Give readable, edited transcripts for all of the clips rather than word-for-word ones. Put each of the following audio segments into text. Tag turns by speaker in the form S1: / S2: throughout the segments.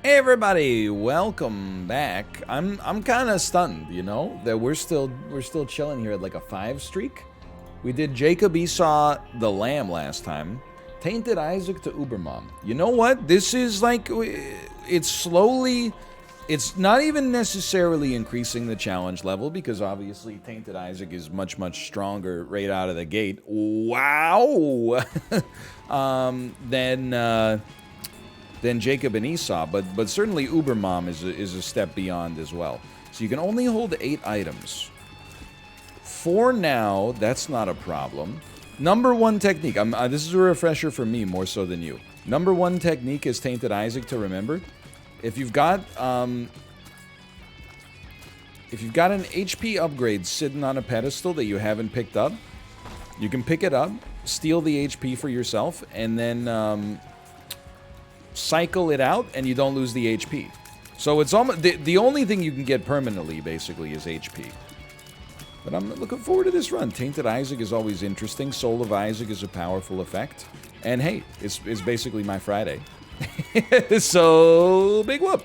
S1: Hey everybody, welcome back. I'm kind of stunned, you know, that we're still chilling here at like a 5 streak. We did Jacob Esau the Lamb last time. Tainted Isaac to Ubermom. You know what? This is like it's not even necessarily increasing the challenge level because obviously Tainted Isaac is much stronger right out of the gate. Wow. Than Jacob and Esau, but certainly Ubermom is a step beyond as well. So you can only hold 8 items. For now, that's not a problem. Number 1 technique. This is a refresher for me more so than you. Number 1 technique is Tainted Isaac to remember. If you've got an HP upgrade sitting on a pedestal that you haven't picked up, you can pick it up, steal the HP for yourself, and then cycle it out, and you don't lose the HP. So it's almost the only thing you can get permanently, basically, is HP. But I'm looking forward to this run. Tainted Isaac is always interesting. Soul of Isaac is a powerful effect. And hey, it's basically my Friday. So, big whoop.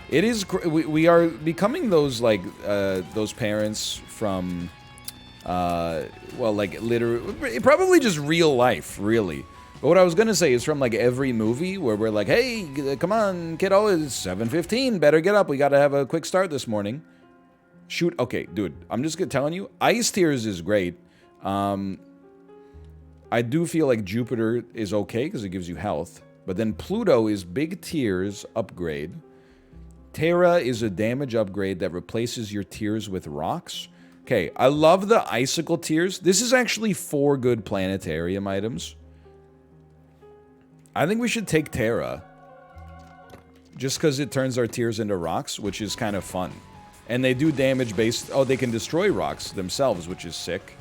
S1: It is... We are becoming those, like, those parents from... well, like, literally... Probably just real life, really. But what I was going to say is from, like, every movie where we're like, hey, come on, kiddo, it's 7:15, better get up, we got to have a quick start this morning. Shoot, okay, dude, I'm just telling you, Ice Tears is great. I do feel like Jupiter is okay because it gives you health. But then Pluto is Big Tears upgrade. Terra is a damage upgrade that replaces your tears with rocks. Okay, I love the Icicle Tears. This is actually 4 good planetarium items. I think we should take Terra. Just because it turns our tears into rocks, which is kind of fun. And they do damage based... Oh, they can destroy rocks themselves, which is sick.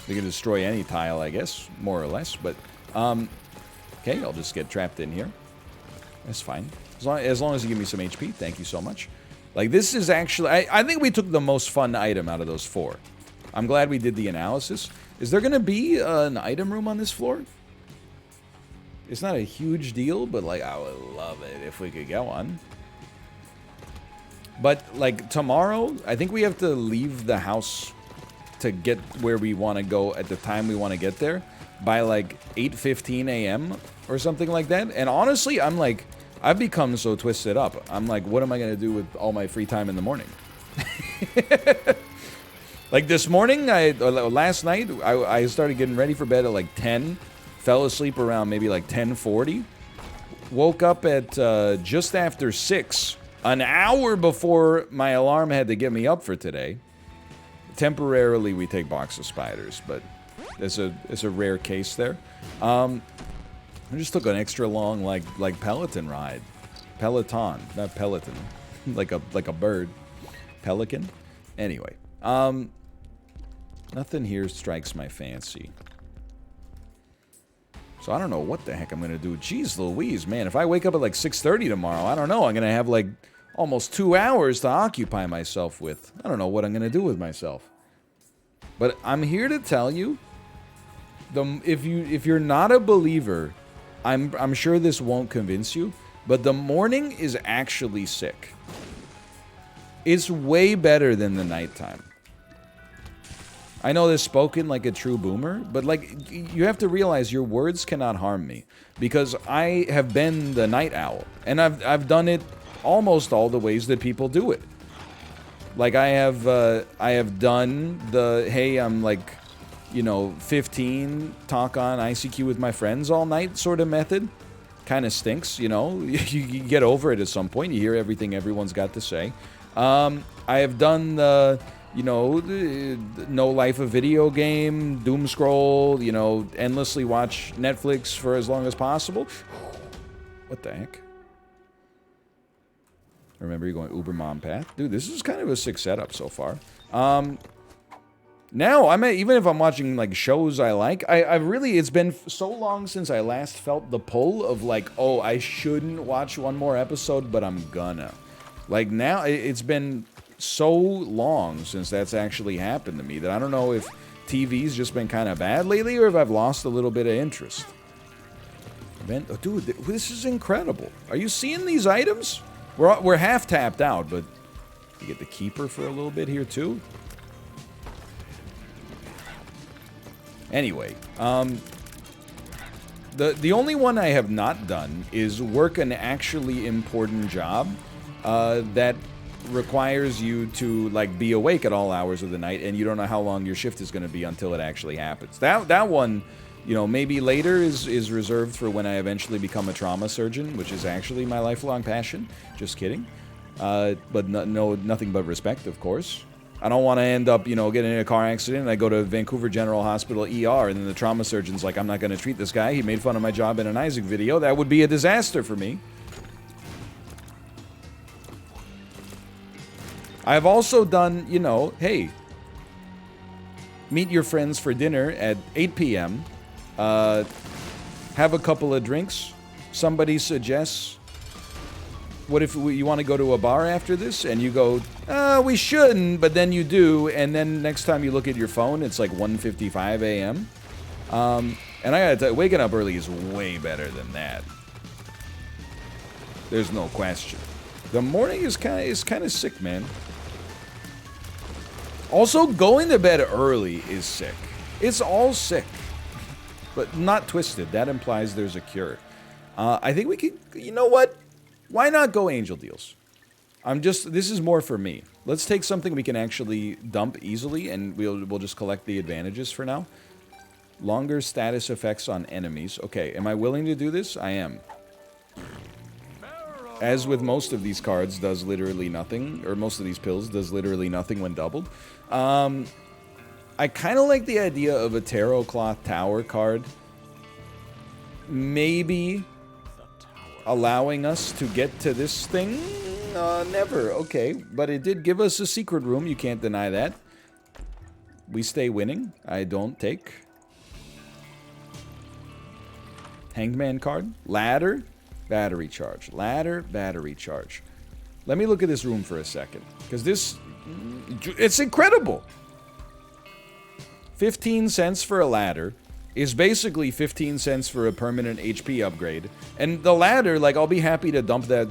S1: They can destroy any tile, I guess, more or less. But, okay, I'll just get trapped in here. That's fine. As long as you give me some HP, thank you so much. Like, this is actually... I think we took the most fun item out of those 4. I'm glad we did the analysis. Is there going to be an item room on this floor? It's not a huge deal, but, like, I would love it if we could get one. But, like, tomorrow, I think we have to leave the house to get where we want to go at the time we want to get there by, like, 8:15 a.m. or something like that. And honestly, I'm like, I've become so twisted up. I'm like, what am I going to do with all my free time in the morning? Like, this morning, last night, I started getting ready for bed at, like, 10. Fell asleep around maybe like 10:40. Woke up at just after 6, an hour before my alarm had to get me up for today. Temporarily, we take box of spiders, but it's a rare case there. I just took an extra long like Peloton ride, Peloton, not Peloton, like a bird, pelican. Anyway, nothing here strikes my fancy. So I don't know what the heck I'm going to do. Jeez Louise, man. If I wake up at like 6:30 tomorrow, I don't know. I'm going to have like almost 2 hours to occupy myself with. I don't know what I'm going to do with myself. But I'm here to tell you, if you're not a believer, I'm sure this won't convince you, but the morning is actually sick. It's way better than the nighttime. I know this spoken like a true boomer, but like you have to realize your words cannot harm me because I have been the night owl and I've done it almost all the ways that people do it. Like I have done the hey, I'm like, you know, 15 talk on ICQ with my friends all night sort of method. Kind of stinks, you know. You get over it at some point. You hear everything everyone's got to say. I have done the you know, no life a video game, doom scroll, you know, endlessly watch Netflix for as long as possible. What the heck? Remember you're going Ubermom path? Dude, this is kind of a sick setup so far. Now, even if I'm watching, like, shows I like, I really, it's been so long since I last felt the pull of, like, oh, I shouldn't watch one more episode, but I'm gonna. Like, now, it's been so long since that's actually happened to me that I don't know if TV's just been kind of bad lately or if I've lost a little bit of interest. Oh, dude, this is incredible. Are you seeing these items? We're half tapped out, but you get the keeper for a little bit here too. Anyway, the only one I have not done is work an actually important job that requires you to like be awake at all hours of the night, and you don't know how long your shift is going to be until it actually happens. That one, you know, maybe later is reserved for when I eventually become a trauma surgeon, which is actually my lifelong passion. Just kidding. But nothing but respect, of course. I don't want to end up, you know, getting in a car accident and I go to Vancouver General Hospital ER and then the trauma surgeon's like, I'm not going to treat this guy. He made fun of my job in an Isaac video. That would be a disaster for me. I've also done, you know, hey, meet your friends for dinner at 8 p.m., have a couple of drinks, somebody suggests, what if you want to go to a bar after this? And you go, we shouldn't, but then you do, and then next time you look at your phone, it's like 1:55 a.m. And I gotta tell you, waking up early is way better than that. There's no question. The morning is kind of sick, man. Also, going to bed early is sick. It's all sick. But not twisted. That implies there's a cure. I think we could, you know what? Why not go angel deals? This is more for me. Let's take something we can actually dump easily, and we'll just collect the advantages for now. Longer status effects on enemies. Okay, am I willing to do this? I am. As with most of these cards, does literally nothing, or most of these pills does literally nothing when doubled. I kind of like the idea of a Tarot Cloth Tower card. Maybe allowing us to get to this thing? Never. Okay, but it did give us a secret room. You can't deny that. We stay winning. I don't take. Hangman card. Ladder. Battery charge. Ladder. Battery charge. Let me look at this room for a second. Because this... It's incredible! 15 cents for a ladder is basically 15 cents for a permanent HP upgrade. And the ladder, like, I'll be happy to dump that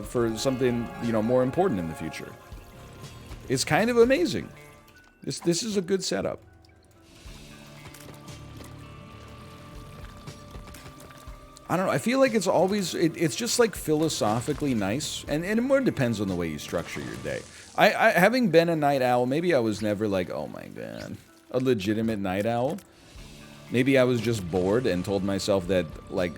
S1: for something, you know, more important in the future. It's kind of amazing. This is a good setup. I don't know, I feel like it's always, it's just like philosophically nice, and it more depends on the way you structure your day. I having been a night owl, maybe I was never like, oh my god, a legitimate night owl. Maybe I was just bored and told myself that, like,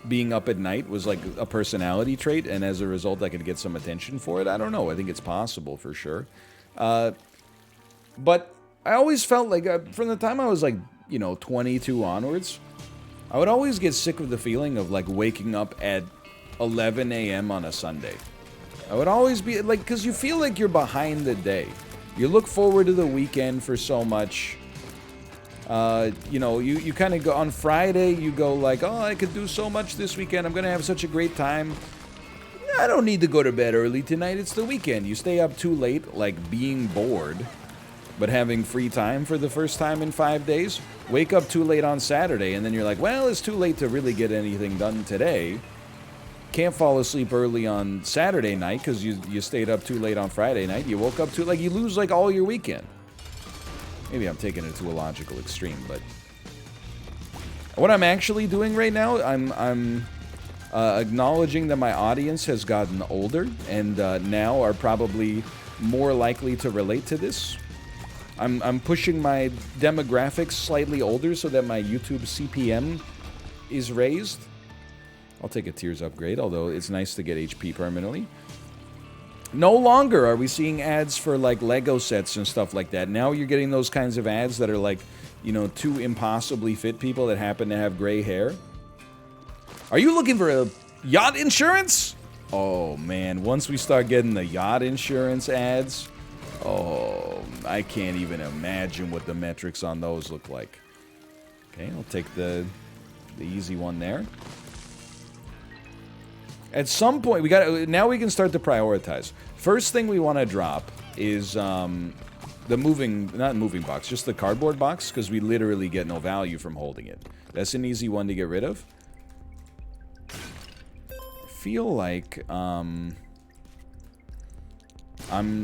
S1: being up at night was like a personality trait, and as a result I could get some attention for it. I don't know, I think it's possible for sure. But I always felt like, from the time I was like, you know, 22 onwards, I would always get sick of the feeling of, like, waking up at 11 a.m. on a Sunday. I would always be, like, because you feel like you're behind the day. You look forward to the weekend for so much. You know, you kind of go, on Friday, you go like, oh, I could do so much this weekend. I'm going to have such a great time. I don't need to go to bed early tonight. It's the weekend. You stay up too late, like being bored, but having free time for the first time in 5 days. Wake up too late on Saturday, and then you're like, well, it's too late to really get anything done today. Can't fall asleep early on Saturday night because you stayed up too late on Friday night. You woke up too, like, you lose, like, all your weekend. Maybe I'm taking it to a logical extreme, but what I'm actually doing right now, I'm acknowledging that my audience has gotten older and now are probably more likely to relate to this. I'm pushing my demographics slightly older so that my YouTube CPM is raised. I'll take a tiers upgrade, although it's nice to get HP permanently. No longer are we seeing ads for, like, Lego sets and stuff like that. Now you're getting those kinds of ads that are, like, you know, two impossibly fit people that happen to have gray hair. Are you looking for a yacht insurance? Oh, man. Once we start getting the yacht insurance ads, oh, I can't even imagine what the metrics on those look like. Okay, I'll take the easy one there. At some point, now we can start to prioritize. First thing we want to drop is the The not moving box, just the cardboard box, because we literally get no value from holding it. That's an easy one to get rid of. I feel like, I'm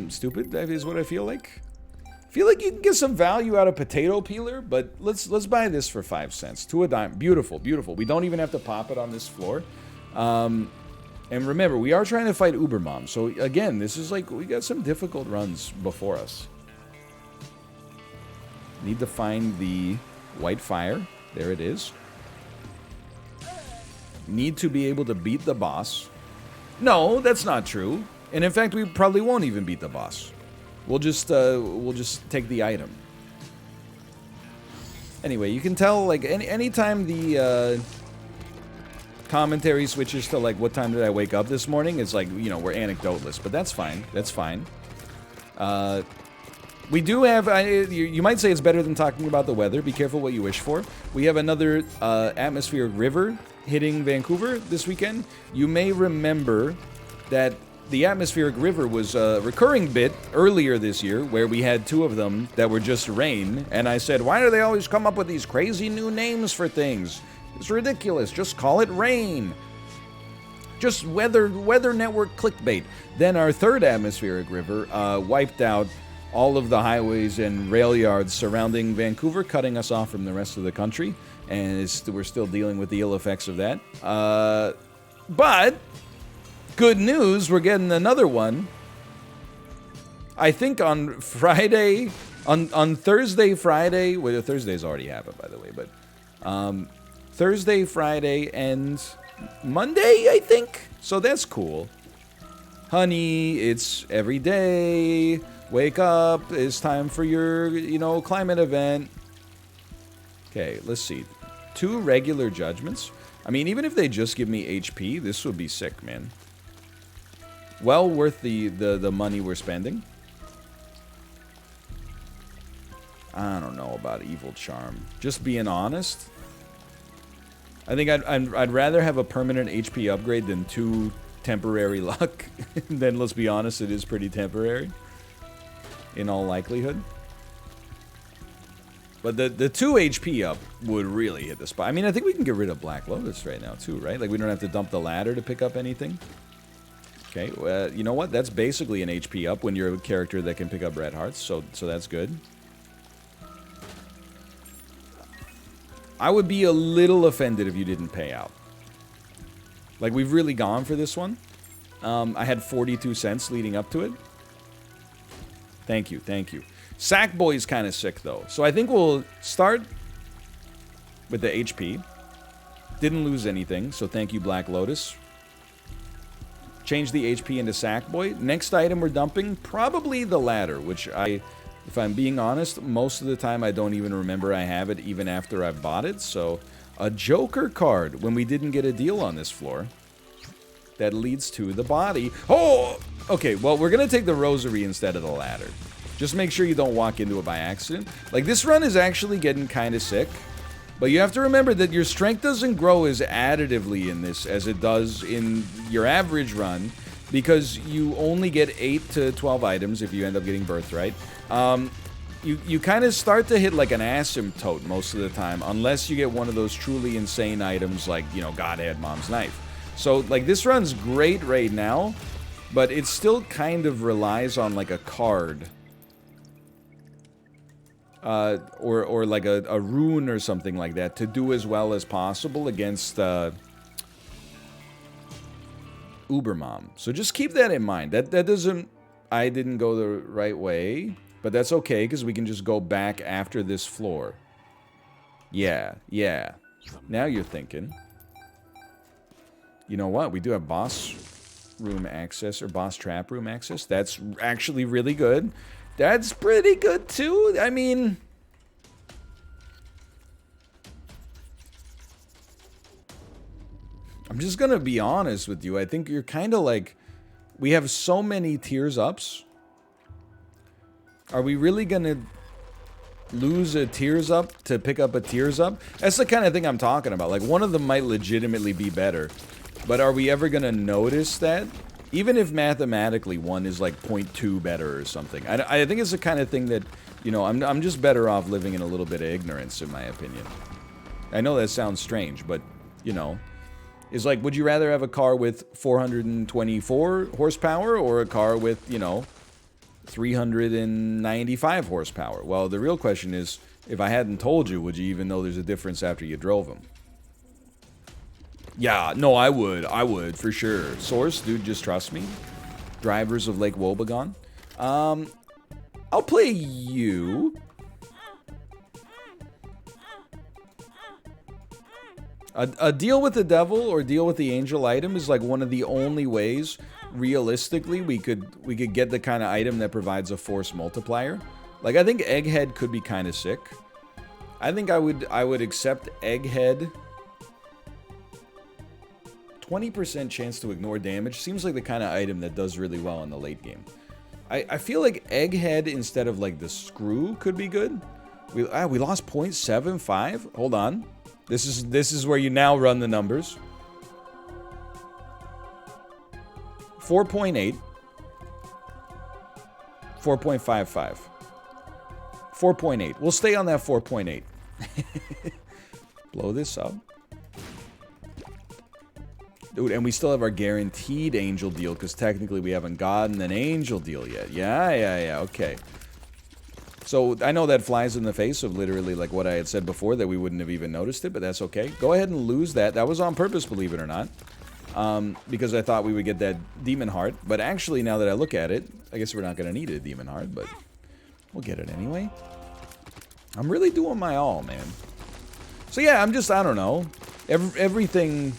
S1: stupid, that is what I feel like. I feel like you can get some value out of potato peeler, but let's buy this for 5 cents. To a dime. Beautiful, beautiful. We don't even have to pop it on this floor. And remember, we are trying to fight Ubermom. So again, this is like, we got some difficult runs before us. Need to find the white fire. There it is. Need to be able to beat the boss. No, that's not true. And in fact, we probably won't even beat the boss. We'll just take the item. Anyway, you can tell, like, anytime the commentary switches to, like, what time did I wake up this morning, it's like, you know, we're anecdoteless. But that's fine. That's fine. We do have, you might say it's better than talking about the weather. Be careful what you wish for. We have another atmospheric river hitting Vancouver this weekend. You may remember that the atmospheric river was a recurring bit earlier this year where we had 2 of them that were just rain. And I said, why do they always come up with these crazy new names for things? It's ridiculous. Just call it rain. Just weather network clickbait. Then our 3rd atmospheric river wiped out all of the highways and rail yards surrounding Vancouver, cutting us off from the rest of the country. And we're still dealing with the ill effects of that. But good news, we're getting another one. I think on Friday, on Thursday, Friday. Well, Thursday's already happened, by the way. But Thursday, Friday, and Monday, I think. So that's cool. Honey, it's every day. Wake up. It's time for your, you know, climate event. Okay, let's see. 2 regular judgments. I mean, even if they just give me HP, this would be sick, man. Well worth the money we're spending. I don't know about Evil Charm. Just being honest. I think I'd rather have a permanent HP upgrade than 2 temporary luck. Then let's be honest, it is pretty temporary. In all likelihood. But the 2 HP up would really hit the spot. I mean, I think we can get rid of Black Lotus right now too, right? Like we don't have to dump the ladder to pick up anything. Okay, you know what? That's basically an HP up when you're a character that can pick up red hearts, so that's good. I would be a little offended if you didn't pay out. Like, we've really gone for this one. I had 42 cents leading up to it. Thank you, thank you. Sackboy's kind of sick, though. So I think we'll start with the HP. Didn't lose anything, so thank you, Black Lotus. Change the HP into Sackboy. Next item we're dumping, probably the ladder, which if I'm being honest, most of the time I don't even remember I have it even after I've bought it. So a Joker card when we didn't get a deal on this floor. That leads to the body. Oh! Okay, well, we're going to take the rosary instead of the ladder. Just make sure you don't walk into it by accident. Like, this run is actually getting kind of sick. But you have to remember that your strength doesn't grow as additively in this as it does in your average run, because you only get 8 to 12 items if you end up getting Birthright. You kind of start to hit like an asymptote most of the time, unless you get one of those truly insane items like, you know, Godhead Mom's Knife. So, like, this run's great right now, but it still kind of relies on, like, a card. Or like a rune or something like that to do as well as possible against Ubermom. So just keep that in mind. That doesn't... I didn't go the right way, but that's okay, because we can just go back after this floor. Yeah. Now you're thinking. You know what? We do have boss room access, or boss trap room access. That's actually really good. That's pretty good, too. I mean... I'm just gonna be honest with you. I think you're kind of like... We have so many tears ups. Are we really gonna lose a tears up to pick up a tears up? That's the kind of thing I'm talking about. Like, one of them might legitimately be better. But are we ever gonna notice that? Even if mathematically one is like 0.2 better or something. I think it's the kind of thing that, you know, I'm just better off living in a little bit of ignorance, in my opinion. I know that sounds strange, but, you know, it's like, would you rather have a car with 424 horsepower or a car with, you know, 395 horsepower? Well, the real question is, if I hadn't told you, would you even know there's a difference after you drove them? Yeah, no, I would, for sure. Source, dude, just trust me. Drivers of Lake Wobegon. I'll play you. A deal with the devil or deal with the angel item is like one of the only ways, realistically, we could get the kind of item that provides a force multiplier. Like, I think Egghead could be kind of sick. I think I would accept Egghead. 20% chance to ignore damage seems like the kind of item that does really well in the late game. I feel like Egghead instead of like the screw could be good. We lost 0.75. Hold on. This is where you now run the numbers. 4.8. 4.55. 4.8. We'll stay on that 4.8. Blow this up. Dude, and we still have our guaranteed angel deal, because technically we haven't gotten an angel deal yet. Yeah, okay. So, I know that flies in the face of literally like what I had said before, that we wouldn't have even noticed it, but that's okay. Go ahead and lose that. That was on purpose, believe it or not. Because I thought we would get that demon heart. But actually, now that I look at it, I guess we're not going to need a demon heart, but we'll get it anyway. I'm really doing my all, man. So yeah, I don't know. Everything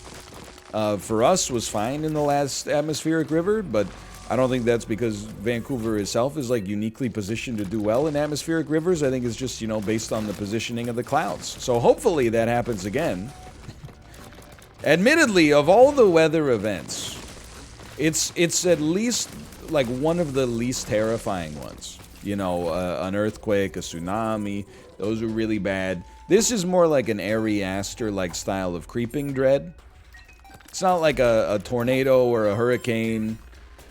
S1: for us was fine in the last atmospheric river, but I don't think that's because Vancouver itself is like uniquely positioned to do well in atmospheric rivers. I think it's just, you know, based on the positioning of the clouds. So hopefully that happens again. Admittedly, of all the weather events, it's at least like one of the least terrifying ones. You know, an earthquake, a tsunami, those are really bad. This is more like an Ari Aster-like style of creeping dread. It's not like a tornado or a hurricane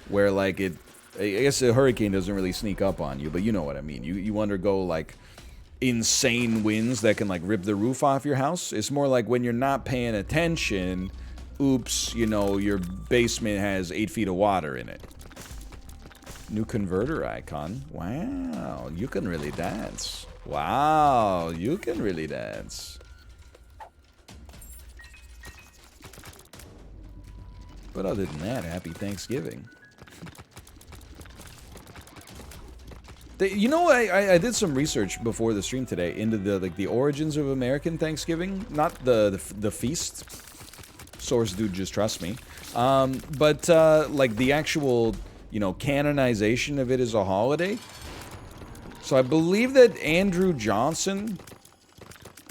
S1: where like I guess a hurricane doesn't really sneak up on you, but you know what I mean. You undergo like insane winds that can like rip the roof off your house. It's more like when you're not paying attention, oops, you know, your basement has 8 feet of water in it. New converter icon. Wow, you can really dance. Wow, you can really dance. But other than that, happy Thanksgiving. You know, I did some research before the stream today into the origins of American Thanksgiving, not the feast. Source dude, just trust me. But like the actual, you know, canonization of it as a holiday. So I believe that Andrew Johnson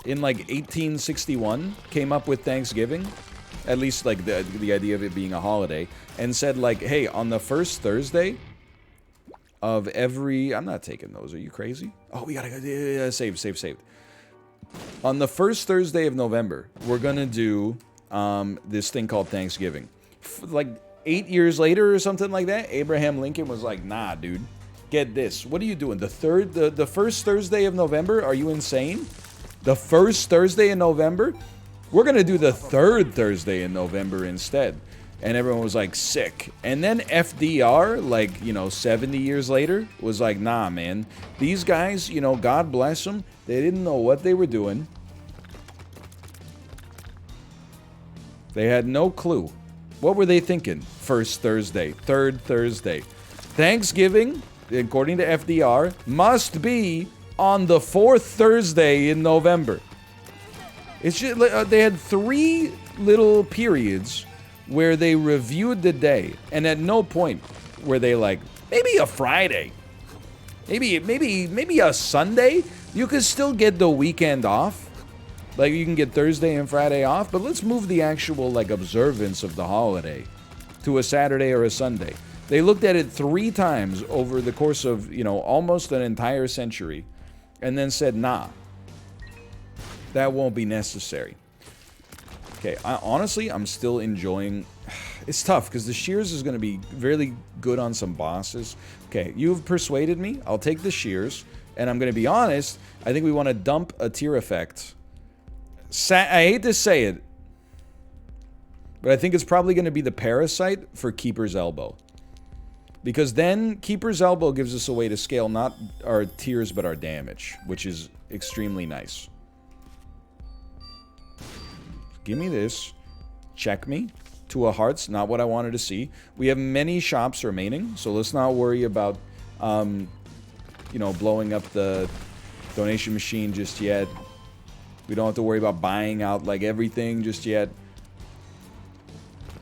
S1: in like 1861 came up with Thanksgiving, at least like the idea of it being a holiday, and said like, hey, on the first Thursday of every... I'm not taking those. Are you crazy? Oh, we gotta go... Saved. On the first Thursday of November, we're gonna do this thing called Thanksgiving. Like 8 years later or something like that, Abraham Lincoln was like, nah, dude. Get this. What are you doing? The first Thursday of November? Are you insane? The first Thursday in November? We're gonna do the third Thursday in November instead. And everyone was like, sick. And then FDR, like, you know, 70 years later, was like, nah, man. These guys, you know, God bless them, they didn't know what they were doing. They had no clue. What were they thinking? First Thursday, third Thursday. Thanksgiving, according to FDR, must be on the fourth Thursday in November. It's just, they had 3 little periods where they reviewed the day, and at no point were they like, maybe a Friday, maybe a Sunday. You could still get the weekend off, like you can get Thursday and Friday off, but let's move the actual like observance of the holiday to a Saturday or a Sunday. They looked at it 3 times over the course of, you know, almost an entire century, and then said, nah, that won't be necessary. Okay, honestly, I'm still enjoying... It's tough, because the Shears is going to be really good on some bosses. Okay, you've persuaded me. I'll take the Shears. And I'm going to be honest, I think we want to dump a tier effect. I hate to say it, but I think it's probably going to be the Parasite for Keeper's Elbow. Because then Keeper's Elbow gives us a way to scale not our tiers, but our damage, which is extremely nice. Give me this. Check me. To a hearts, not what I wanted to see. We have many shops remaining, so let's not worry about, you know, blowing up the donation machine just yet. We don't have to worry about buying out, like, everything just yet.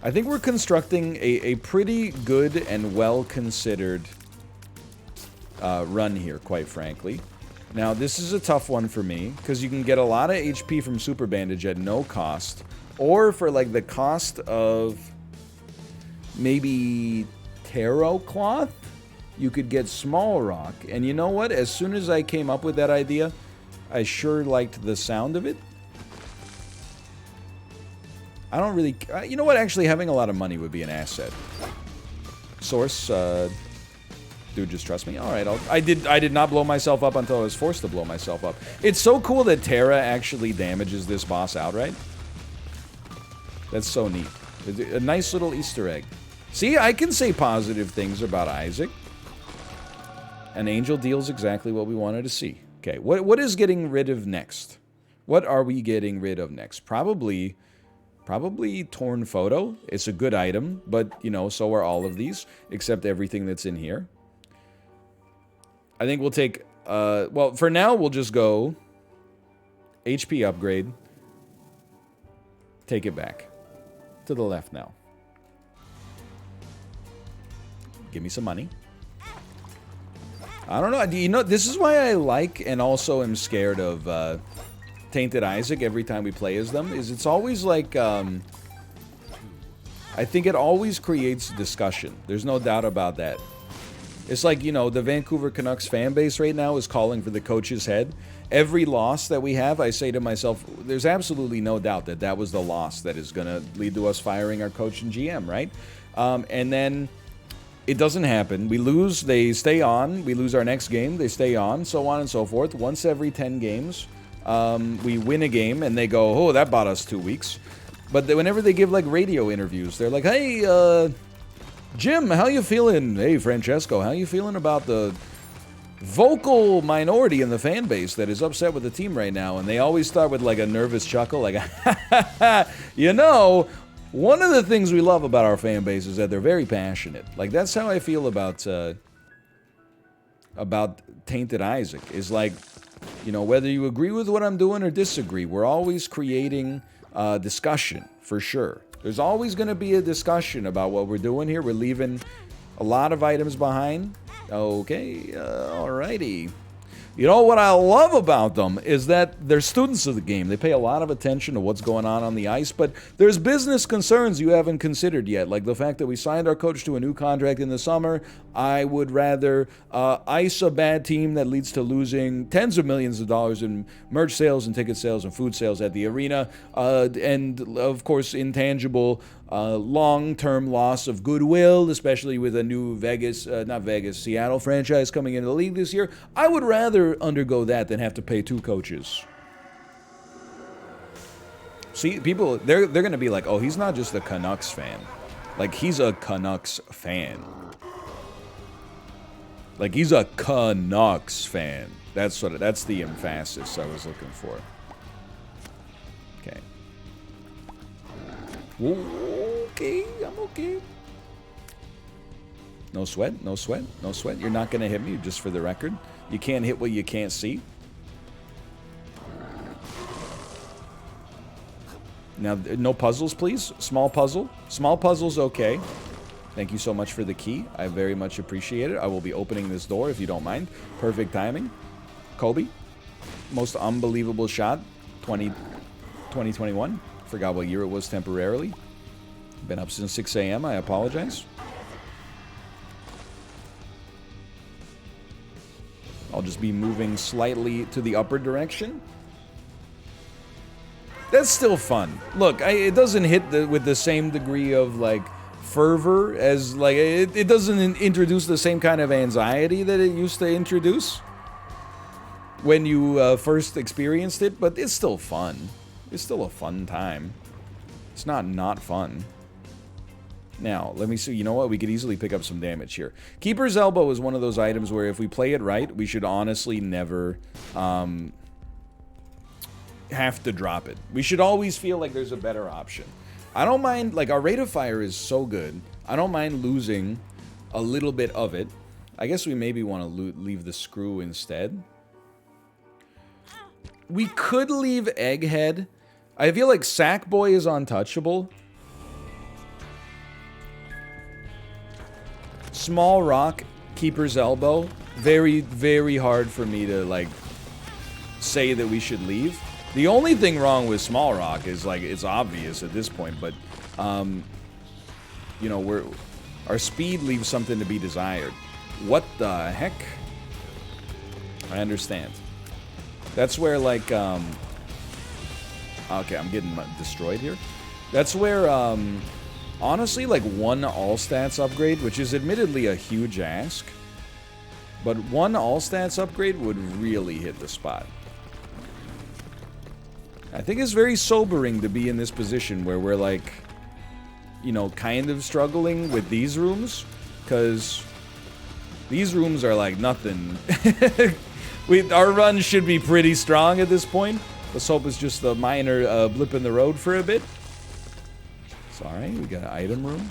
S1: I think we're constructing a pretty good and well-considered run here, quite frankly. Now, this is a tough one for me, because you can get a lot of HP from Super Bandage at no cost, or for, like, the cost of maybe Tarot Cloth, you could get Small Rock. And you know what? As soon as I came up with that idea, I sure liked the sound of it. I don't really... you know what? Actually, having a lot of money would be an asset. Source, dude, just trust me. All right, I did not blow myself up until I was forced to blow myself up. It's so cool that Terra actually damages this boss outright. That's so neat. A nice little Easter egg. See, I can say positive things about Isaac. An angel deals exactly what we wanted to see. Okay, what is getting rid of next? What are we getting rid of next? Probably Torn Photo. It's a good item, but, you know, so are all of these, except everything that's in here. I think we'll take, well, for now, we'll just go HP upgrade. Take it back. To the left now. Give me some money. I don't know. You know, this is why I like and also am scared of Tainted Isaac every time we play as them. Is it's always like, I think it always creates discussion. There's no doubt about that. It's like, you know, the Vancouver Canucks fan base right now is calling for the coach's head. Every loss that we have, I say to myself, there's absolutely no doubt that that was the loss that is going to lead to us firing our coach and GM, right? And then it doesn't happen. We lose, they stay on. We lose our next game, they stay on, so on and so forth. Once every 10 games, we win a game, and they go, oh, that bought us 2 weeks. But whenever they give, like, radio interviews, they're like, hey, Jim, how you feeling? Hey, Francesco, how you feeling about the vocal minority in the fan base that is upset with the team right now? And they always start with, like, a nervous chuckle, like, you know, one of the things we love about our fan base is that they're very passionate. Like, that's how I feel about Tainted Isaac. Is like, you know, whether you agree with what I'm doing or disagree, we're always creating discussion, for sure. There's always going to be a discussion about what we're doing here. We're leaving a lot of items behind. Okay, alrighty. You know what I love about them is that they're students of the game. They pay a lot of attention to what's going on the ice, but there's business concerns you haven't considered yet, like the fact that we signed our coach to a new contract in the summer. I would rather ice a bad team that leads to losing tens of millions of dollars in merch sales and ticket sales and food sales at the arena, and, of course, intangible long-term loss of goodwill, especially with a new Seattle franchise coming into the league this year. I would rather undergo that than have to pay 2 coaches. See, people, they're going to be like, oh, he's not just a Canucks fan. Like, he's a Canucks fan. Like, he's a Canucks fan. That's the emphasis I was looking for. Okay. Okay, I'm okay. No sweat, no sweat, no sweat. You're not going to hit me, just for the record. You can't hit what you can't see. Now, no puzzles, please. Small puzzle. Small puzzle's okay. Thank you so much for the key. I very much appreciate it. I will be opening this door, if you don't mind. Perfect timing. Kobe. Most unbelievable shot. 2021. Forgot what year it was temporarily. Been up since 6 a.m. I apologize. I'll just be moving slightly to the upper direction. That's still fun. Look, it doesn't hit with the same degree of, like, fervor as, like, it doesn't introduce the same kind of anxiety that it used to introduce when you first experienced it, but it's still fun. It's still a fun time. It's not fun. Now, let me see. You know what? We could easily pick up some damage here. Keeper's Elbow is one of those items where if we play it right, we should honestly never have to drop it. We should always feel like there's a better option. I don't mind, like, our rate of fire is so good. I don't mind losing a little bit of it. I guess we maybe want to leave the screw instead. We could leave Egghead. I feel like Sackboy is untouchable. Small Rock, Keeper's Elbow. Very, very hard for me to, like, say that we should leave. The only thing wrong with Small Rock is, like, it's obvious at this point, but, you know, our speed leaves something to be desired. What the heck? I understand. That's where, like, okay, I'm getting destroyed here. That's where, honestly, like, one all-stats upgrade, which is admittedly a huge ask, but one all-stats upgrade would really hit the spot. I think it's very sobering to be in this position where we're, like, you know, kind of struggling with these rooms, because these rooms are, like, nothing. Our run should be pretty strong at this point. Let's hope it's just a minor blip in the road for a bit. It's alright, we got an item room.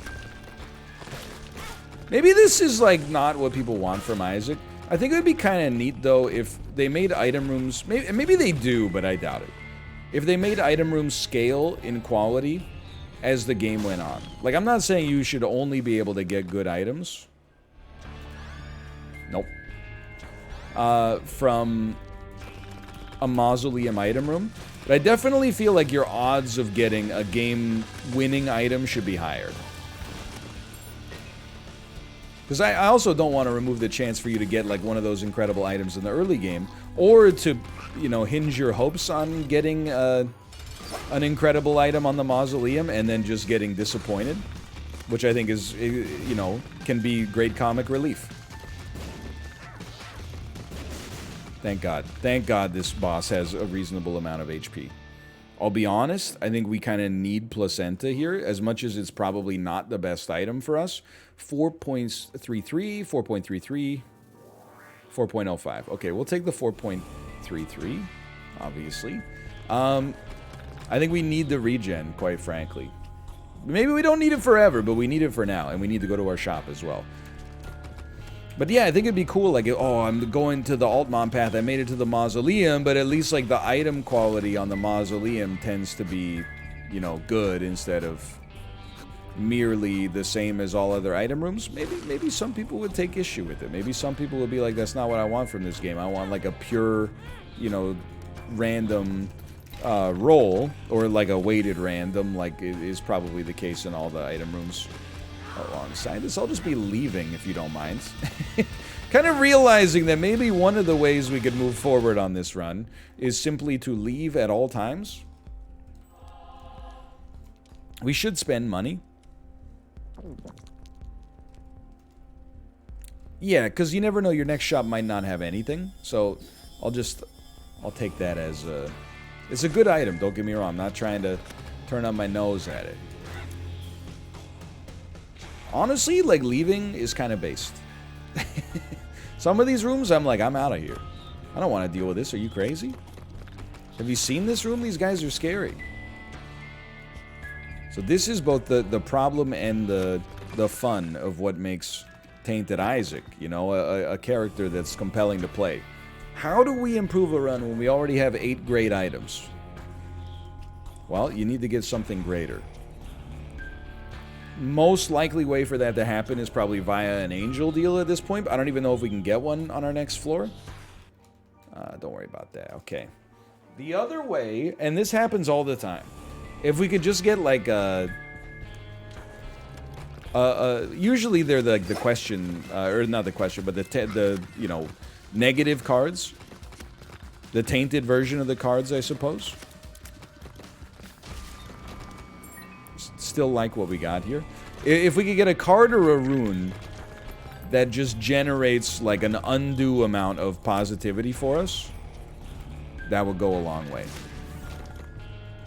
S1: Maybe this is, like, not what people want from Isaac. I think it would be kind of neat, though, if they made item rooms... Maybe they do, but I doubt it. If they made item rooms scale in quality as the game went on. Like, I'm not saying you should only be able to get good items. Nope. From a Mausoleum item room. But I definitely feel like your odds of getting a game-winning item should be higher. Because I also don't want to remove the chance for you to get, like, one of those incredible items in the early game. Or to, you know, hinge your hopes on getting an incredible item on the Mausoleum and then just getting disappointed. Which I think is, you know, can be great comic relief. Thank God. Thank God this boss has a reasonable amount of HP. I'll be honest, I think we kind of need Placenta here, as much as it's probably not the best item for us. 4.33, 4.33, 4.05. Okay, we'll take the 4.33, obviously. I think we need the regen, quite frankly. Maybe we don't need it forever, but we need it for now, and we need to go to our shop as well. But yeah, I think it'd be cool, like, oh, I'm going to the Altmon path, I made it to the Mausoleum, but at least, like, the item quality on the Mausoleum tends to be, you know, good instead of merely the same as all other item rooms. Maybe some people would take issue with it. Maybe some people would be like, that's not what I want from this game. I want, like, a pure, you know, random roll, or, like, a weighted random, like it is probably the case in all the item rooms. Alongside this, I'll just be leaving if you don't mind. Kind of realizing that maybe one of the ways we could move forward on this run is simply to leave at all times. We should spend money. Yeah, because you never know, your next shop might not have anything. So I'll take that as a... It's a good item, don't get me wrong. I'm not trying to turn up my nose at it. Honestly, like, leaving is kind of based. Some of these rooms, I'm like, I'm out of here. I don't want to deal with this. Are you crazy? Have you seen this room? These guys are scary. So this is both the problem and the fun of what makes Tainted Isaac, you know, a character that's compelling to play. How do we improve a run when we already have 8 great items? Well, you need to get something greater. Most likely way for that to happen is probably via an angel deal at this point. But I don't even know if we can get one on our next floor. Don't worry about that. Okay. The other way, and this happens all the time, if we could just get like usually they're the question, or not the question, but the you know, negative cards, the tainted version of the cards, I suppose. Still like what we got here. If we could get a card or a rune that just generates like an undue amount of positivity for us, that would go a long way.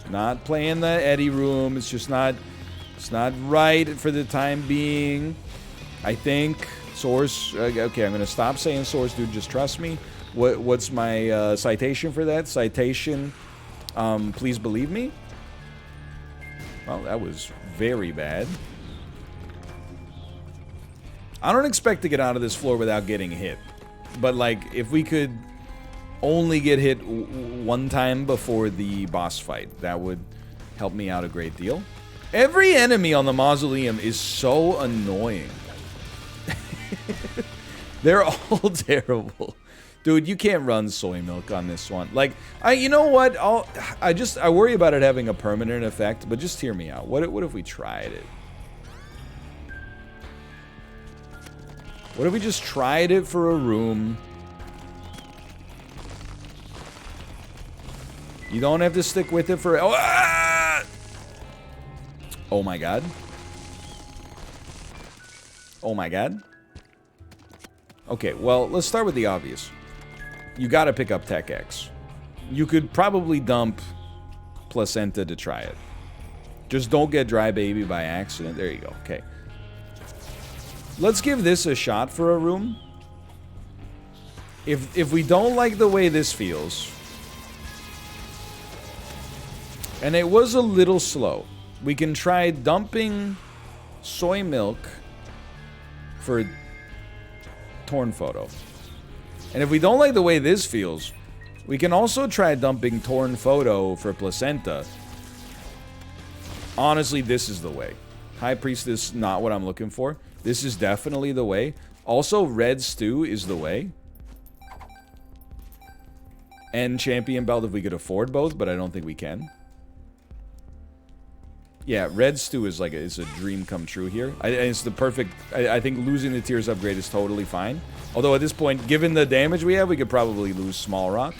S1: Not playing the Eddie room. It's just not... It's not right for the time being. I think source... okay, I'm going to stop saying source, dude. Just trust me. What's my citation for that? Citation, please believe me. Well, that was very bad. I don't expect to get out of this floor without getting hit. But, like, if we could only get hit one time before the boss fight, that would help me out a great deal. Every enemy on the Mausoleum is so annoying. They're all terrible. Dude, you can't run soy milk on this one. Like, you know what? I worry about it having a permanent effect, but just hear me out. What if we tried it? What if we just tried it for a room? You don't have to stick with it for... Oh my god. Oh my god. Okay, well, let's start with the obvious. You gotta pick up Tech X. You could probably dump Placenta to try it. Just don't get Dry Baby by accident. There you go. Okay. Let's give this a shot for a room. If we don't like the way this feels... And it was a little slow. We can try dumping soy milk for Torn Photo. And if we don't like the way this feels, we can also try dumping Torn Photo for Placenta. Honestly, this is the way. High Priestess, not what I'm looking for. This is definitely the way. Also, Red Stew is the way. And Champion Belt if we could afford both, but I don't think we can. Yeah, Red Stew is like it's a dream come true here. It's the perfect... I think losing the Tears upgrade is totally fine. Although at this point, given the damage we have, we could probably lose Small Rock.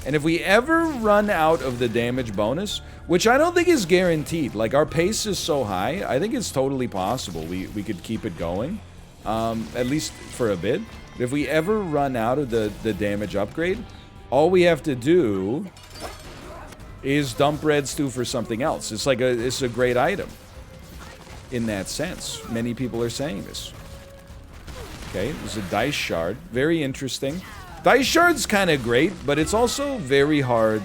S1: And if we ever run out of the damage bonus, which I don't think is guaranteed, like our pace is so high, I think it's totally possible we could keep it going, at least for a bit. But if we ever run out of the damage upgrade, all we have to do is dump Red Stew for something else. It's like it's a great item in that sense. Many people are saying this. Okay, there's a Dice Shard. Very interesting. Dice Shard's kind of great, but it's also very hard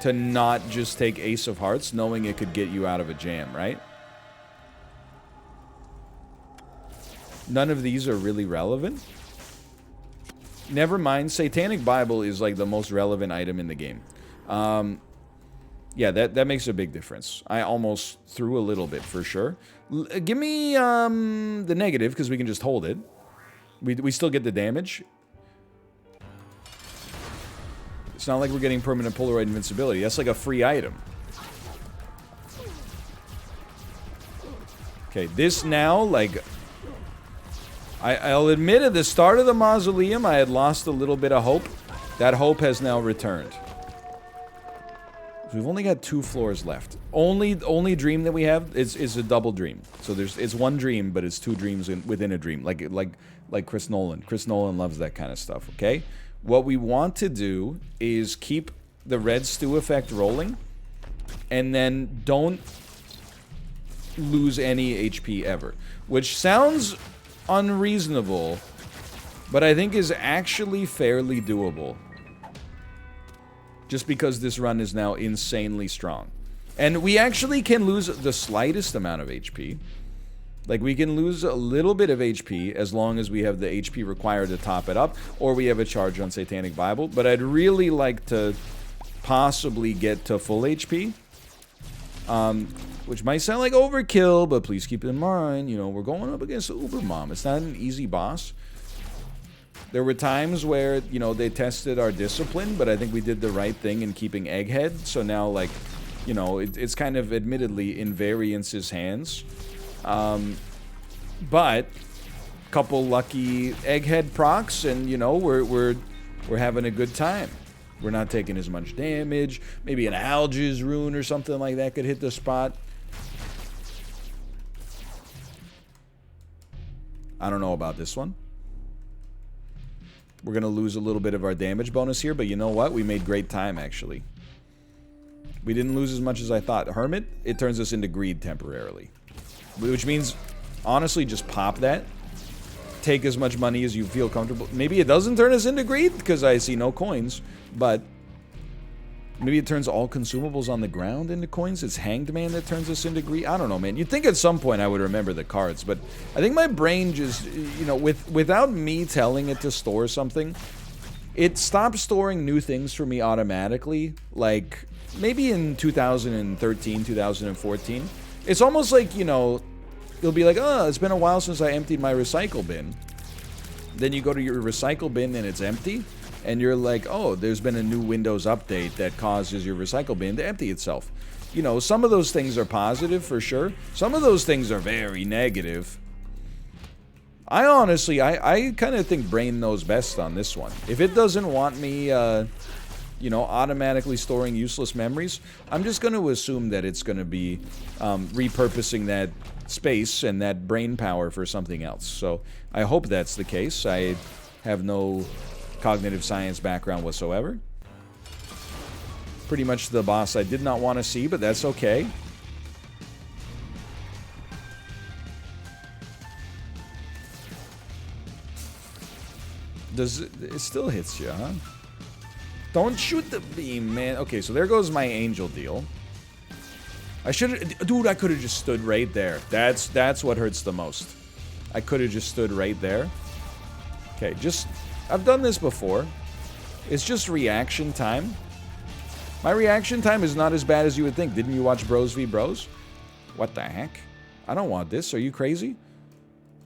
S1: to not just take Ace of Hearts, knowing it could get you out of a jam, right? None of these are really relevant. Never mind, Satanic Bible is like the most relevant item in the game. Yeah, that makes a big difference. I almost threw a little bit, for sure. Give me the negative, because we can just hold it. We still get the damage. It's not like we're getting permanent Polaroid invincibility. That's like a free item. Okay, this now, like... I'll admit at the start of the Mausoleum, I had lost a little bit of hope. That hope has now returned. We've only got 2 floors left. Only dream that we have is a double dream. So it's one dream, but it's 2 dreams within a dream. Like Chris Nolan. Chris Nolan loves that kind of stuff, okay? What we want to do is keep the Red Stew effect rolling, and then don't lose any HP ever. Which sounds unreasonable, but I think is actually fairly doable. Just because this run is now insanely strong. And we actually can lose the slightest amount of HP. Like, we can lose a little bit of HP as long as we have the HP required to top it up, or we have a charge on Satanic Bible. But I'd really like to possibly get to full HP. Which might sound like overkill, but please keep in mind, you know, we're going up against Ubermom. It's not an easy boss. There were times where, you know, they tested our discipline, but I think we did the right thing in keeping Egghead. So now, like, you know, it's kind of admittedly in Variance's hands. But couple lucky Egghead procs, and, you know, we're having a good time. We're not taking as much damage. Maybe an Alga's rune or something like that could hit the spot. I don't know about this one. We're going to lose a little bit of our damage bonus here, but you know what? We made great time, actually. We didn't lose as much as I thought. Hermit, it turns us into greed temporarily. Which means, honestly, just pop that. Take as much money as you feel comfortable. Maybe it doesn't turn us into greed, because I see no coins, but maybe it turns all consumables on the ground into coins. It's Hanged Man that turns us into greed. I don't know, man. You'd think at some point I would remember the cards, but I think my brain just, you know, without me telling it to store something, it stopped storing new things for me automatically, like maybe in 2013, 2014. It's almost like, you know, it'll be like, oh, it's been a while since I emptied my recycle bin. Then you go to your recycle bin and it's empty. And you're like, oh, there's been a new Windows update that causes your recycle bin to empty itself. You know, some of those things are positive for sure. Some of those things are very negative. I honestly, I kind of think Brain knows best on this one. If it doesn't want me, you know, automatically storing useless memories, I'm just going to assume that it's going to be repurposing that space and that brain power for something else. So I hope that's the case. I have no cognitive science background whatsoever. Pretty much the boss I did not want to see, but that's okay. It still hits you, huh? Don't shoot the beam, man. Okay, so there goes my angel deal. Dude, I could have just stood right there. That's what hurts the most. I could have just stood right there. Okay, I've done this before. It's just reaction time. My reaction time is not as bad as you would think. Didn't you watch Bros v Bros? What the heck? I don't want this. Are you crazy?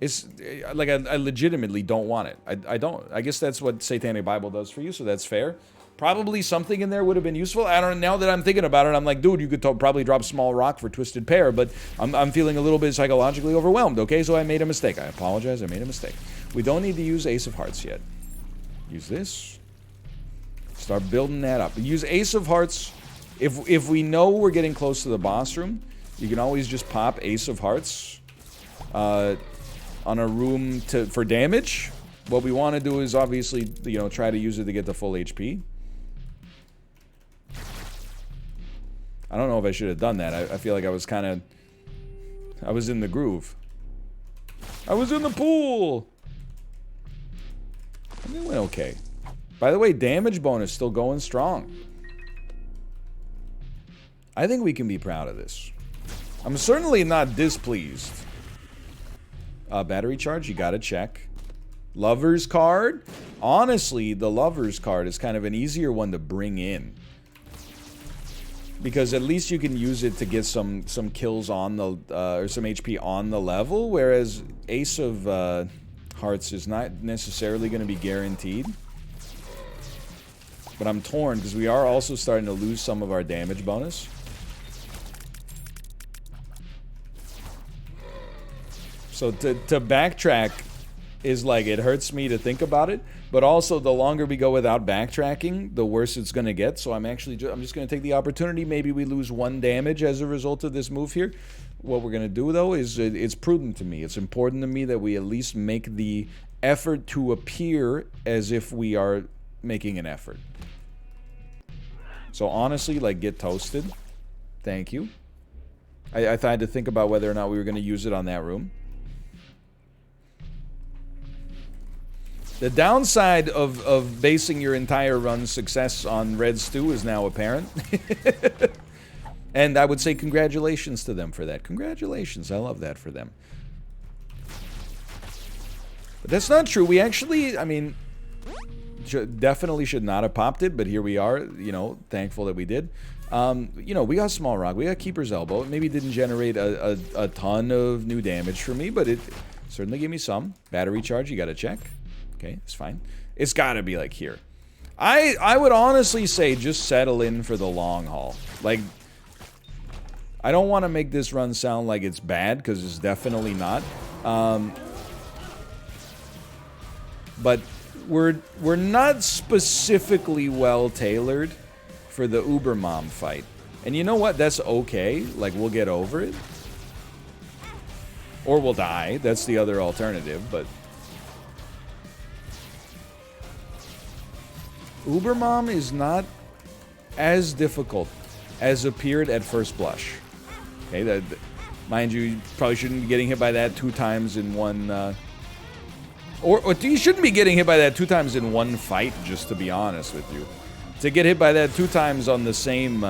S1: It's like I legitimately don't want it. I don't. I guess that's what Satanic Bible does for you, so that's fair. Probably something in there would have been useful. I don't know. Now that I'm thinking about it, I'm like, dude, you could probably drop Small Rock for Twisted Pair, but I'm feeling a little bit psychologically overwhelmed. Okay, so I made a mistake. I apologize. I made a mistake. We don't need to use Ace of Hearts yet. Use this. Start building that up. Use Ace of Hearts. If we know we're getting close to the boss room, you can always just pop Ace of Hearts on a room for damage. What we want to do is obviously, you know, try to use it to get the full HP. I don't know if I should have done that. I feel like I was in the groove. I was in the pool! I think it went okay. By the way, damage bonus still going strong. I think we can be proud of this. I'm certainly not displeased. Battery charge, you gotta check. Lover's card. Honestly, the Lover's card is kind of an easier one to bring in. Because at least you can use it to get some kills on the, or some HP on the level, whereas Ace of Hearts is not necessarily going to be guaranteed. But I'm torn, because we are also starting to lose some of our damage bonus. So to backtrack is like, it hurts me to think about it, but also the longer we go without backtracking, the worse it's going to get. So I'm just going to take the opportunity. Maybe we lose 1 damage as a result of this move here. What we're going to do, though, is it's prudent to me. It's important to me that we at least make the effort to appear as if we are making an effort. So honestly, like, get toasted. Thank you. I had to think about whether or not we were going to use it on that room. The downside of basing your entire run's success on Red Stew is now apparent. And I would say congratulations to them for that. Congratulations. I love that for them. But that's not true. We actually, I mean, definitely should not have popped it, but here we are, you know, thankful that we did. You know, we got Small Rock. We got Keeper's Elbow. It maybe didn't generate a ton of new damage for me, but it certainly gave me some. Battery charge, you got to check. Okay, it's fine. It's got to be like here. I would honestly say just settle in for the long haul. Like, I don't want to make this run sound like it's bad, because it's definitely not. But we're not specifically well tailored for the Ubermom fight. And you know what? That's okay. Like, we'll get over it. Or we'll die. That's the other alternative, but... Ubermom is not as difficult as appeared at first blush. Okay, mind you probably shouldn't be getting hit by that 2 times in one... Or you shouldn't be getting hit by that 2 times in one fight, just to be honest with you. To get hit by that 2 times on the same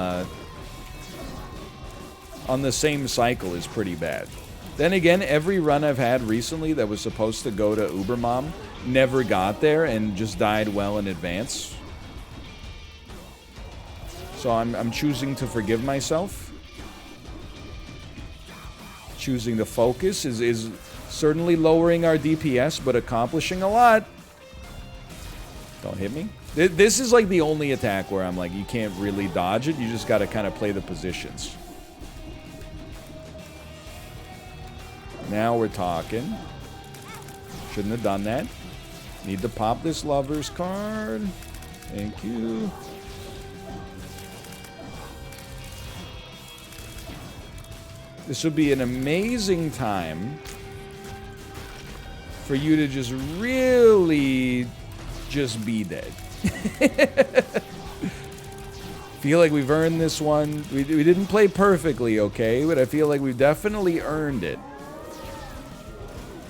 S1: cycle is pretty bad. Then again, every run I've had recently that was supposed to go to Ubermom never got there and just died well in advance. So I'm choosing to forgive myself. Choosing to focus is certainly lowering our DPS, but accomplishing a lot. Don't hit me. This is like the only attack where I'm like, you can't really dodge it. You just got to kind of play the positions. Now we're talking. Shouldn't have done that. Need to pop this lover's card. Thank you. This would be an amazing time for you to just really just be dead. Feel like we've earned this one. We didn't play perfectly, okay? But I feel like we've definitely earned it.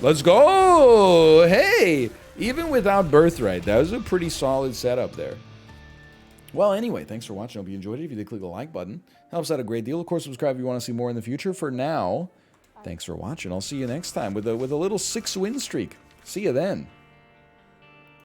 S1: Let's go! Hey! Even without Birthright, that was a pretty solid setup there. Well, anyway, thanks for watching. I hope you enjoyed it. If you did, click the like button. Helps out a great deal. Of course, subscribe if you want to see more in the future. For now, thanks for watching. I'll see you next time with a little 6-win streak. See you then.